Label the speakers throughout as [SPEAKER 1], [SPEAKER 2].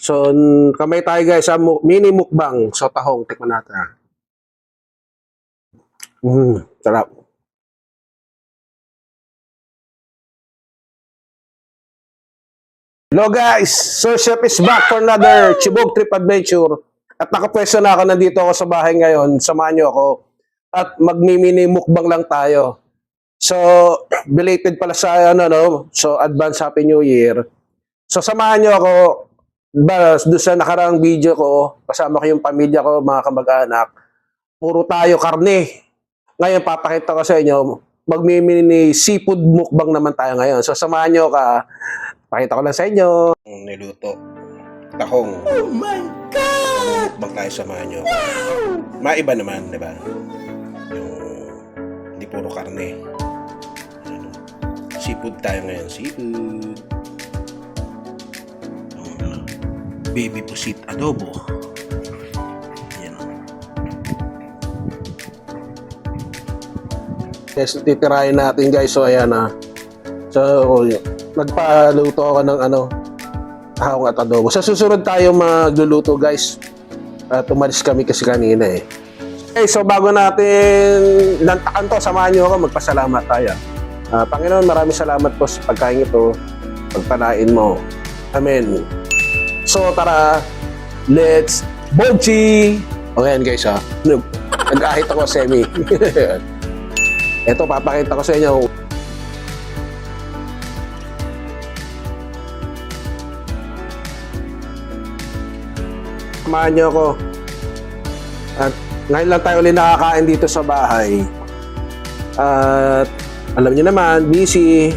[SPEAKER 1] So, kamay tayo guys sa mini mukbang sa tahong. Tikman natin. Sarap. Hello guys! Sir Chef is back for another Chibog Trip Adventure. At nakapwesto na ako, nandito ako sa bahay ngayon. Samahan nyo ako. At magmi-mini mukbang lang tayo. So, belated pala sa So, advance Happy New Year. So, samahan nyo ako. Doon sa nakaraang video ko, kasama ko yung pamilya ko, mga kamag-anak. Puro tayo karne. Ngayon, papakita ko sa inyo, magmi-mini seafood mukbang naman tayo ngayon. So, samahan nyo ka. Pakita ko lang sa inyo. Niluto. Tahong. Oh my God! Mukbang tayo, samahan nyo. Wow! Maiba naman, di ba? Hindi puro karne. Seafood tayo ngayon. Seafood. Baby pusit adobo. Yan. Guys, titirahin natin guys. So, ayan na. So, nagpaluto ako ng tahong at adobo. Sa susunod tayo magluluto guys. Tumalis kami kasi kanina eh. Okay, so bago natin lantakan to, samahan nyo ako, magpasalamat tayo. Panginoon, maraming salamat po sa pagkain ito. Pagpalain mo. Amen. So tara, let's bochi! Okay guys nag-ahit ako semi. Ito, papakita ko sa inyo. Samahan niyo ako. At ngayon lang tayo ulit nakakain dito sa bahay. At alam niyo naman, busy.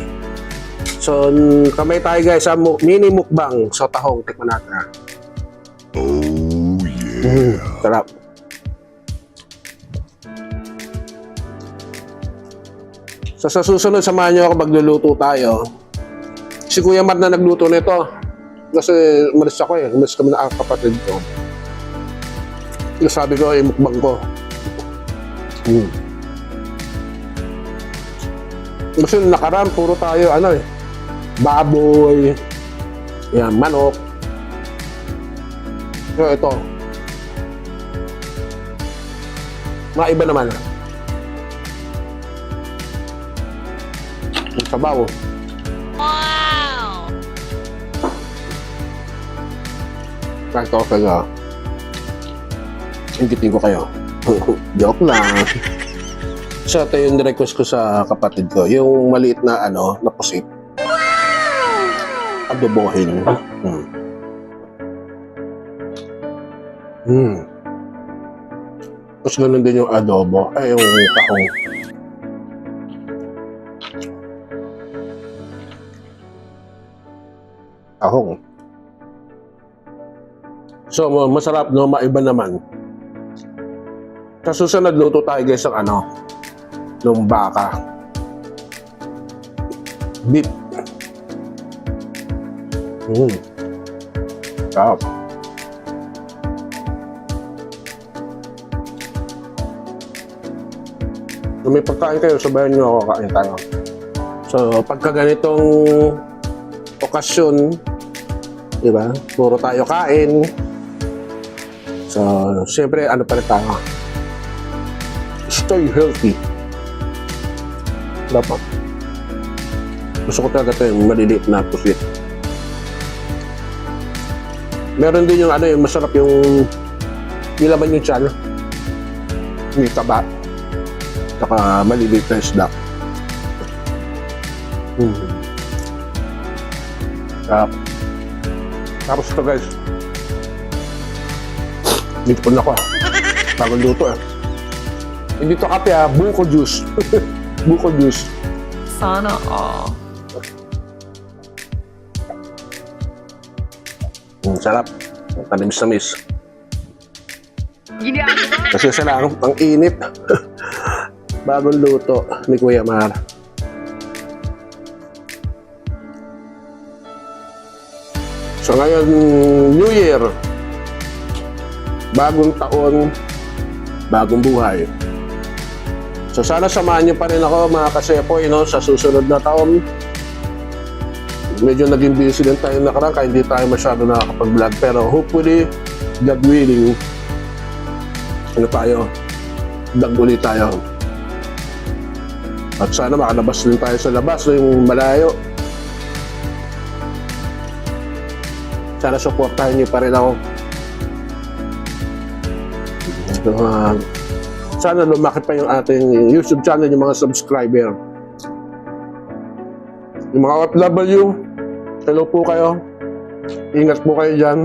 [SPEAKER 1] So, kamay tayo guys sa mini mukbang sa tahong. Tikman natin. Oh yeah. Sarap. So, sa susunod, samahan niyo ako, magluluto tayo. Si Kuya Mar na nagluto nito. Kasi umalis ako eh. Umalis kami na kapatid ko. Yung sabi ko, mukbang ko. Kasi nakaraan, puro tayo, baboy, yan, manok. So, ito. Maiba naman. Yung sabaw. Wow! Kahit ako kaya, inggitin ko kayo. Joke lang. So, ito yung request ko sa kapatid ko. Yung maliit na, na pusit. Adobohin. Tapos ganun din yung adobo. Ay, yung tahong. Tahong. So, masarap, no? Maiba naman. Sa susunod, luto tayo guys ng ng baka. Beef. Sarap. Kung may pagkain kayo, sabayan nyo ako, kain tayo. So, pagka ganitong okasyon, diba? Puro tayo kain. So, siyempre, pa rin tayo? Stay healthy. Dapat. Gusto ko talaga ito yung maliliit na pusit. Meron din yung yung masarap yung nilaman yung tiyan. May taba. Saka maliliit na isda. Tapos ito guys. Dito po na ako bagong luto Hindi to kape buko juice. Buko juice.
[SPEAKER 2] Sana all.
[SPEAKER 1] Sarap. Tamis-tamis. Kasi sila ang init. Bagong luto ni Kuya Mar. So ngayon, New Year. Bagong taon, bagong buhay. So sana samahan niyo pa rin ako mga kasepoy sa susunod na taon. medyo naging busy din tayo nakaraan kaya hindi tayo masyado nakakapag-vlog. Pero hopefully, God willing, ano tayo, vlog ulit tayo. At sana makalabas din tayo sa labas, yung malayo. Sana supportahan niyo pa rin ako. Sana lumaki pa yung ating YouTube channel, yung mga subscriber. Yung mga OFW, hello po kayo. Ingat po kayo dyan.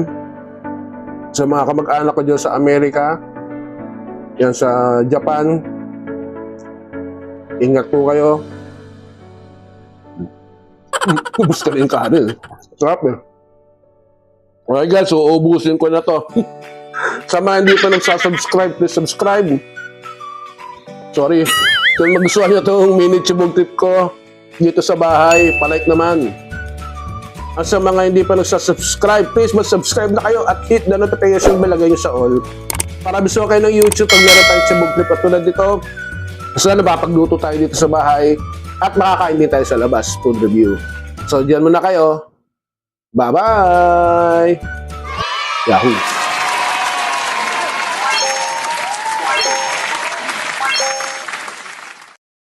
[SPEAKER 1] Sa mga kamag-anak ko dyan sa Amerika, yan sa Japan, ingat po kayo. Ubus ka rin yung kanin. Sarap eh. Okay guys, so ubusin ko na to. Sa mga hindi pa nagsasubscribe, please subscribe. Sorry. Kung magustuhan nyo itong mini chibog trip ko dito sa bahay, palike naman. At sa mga hindi pa nagsasubscribe, please mag-subscribe na kayo at hit the notification bell, lagay nyo sa all. Para gusto kayo ng YouTube pag meron tayong chibog trip at tulad dito. Sana napapagluto tayo dito sa bahay at makakain din tayo sa labas, food review. So, diyan muna kayo. Bye-bye! Yahoo!